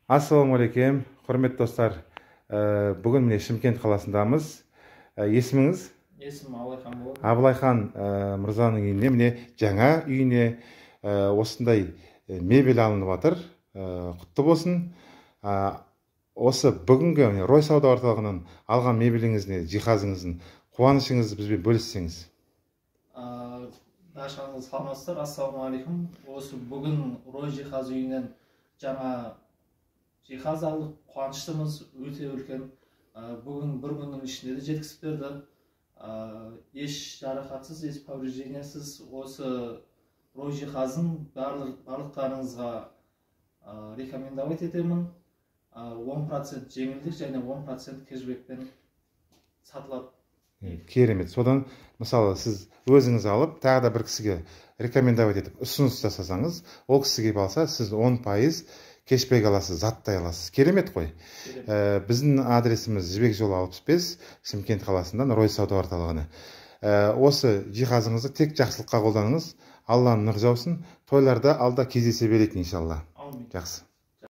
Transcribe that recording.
Ассалаумағалейкум, құрметті достар. Бүгін міне Шымкент қаласындамыз. Есіміңіз? Есімім Абылайхан болады. Абылайхан мырзаның үйіне, міне жаңа үйіне осындай мебель алынып жатыр. Құтты болсын. Осы бүгінгі Рой сауда орталығынан алған мебеліңізіне, жиһазыңыздың қуанышыңызды бізбен бөліссеңіз. Баршаңыз саламатсыздар. Ассалаумағалейкум. Осы бүгін Рой жиһаз үйінен жаңа жиһаз алдық, қуаныштымыз, өте үлкен. Бүгін бір күннің ішінде де жеткізіп берді. Еш жарақатсыз, еш повреждениясыз осы Рой жиһазын барлықтарыңызға рекомендовать етемін. 10% жеңілдік және 10% кэшбэкпен сатылады. Керемет. Содан мысалы сіз өзіңіз алып, тағы да бір кісіге рекомендовать етіп ұсыныс жасасаңыз, ол кісіге алса, сіз 10% кэшбэк аласыз, заттай аласыз. Керемет қой. Біздің адресіміз Жібек жолы 65, Шымкент қаласында, Рой сауда орталығына. Осы жиһазыңызды тек жақсылыққа қолданыңыз. Алланың нұр жаусын. Тойларда алда кездесе берейік иншалла. Аумин. Жақсы.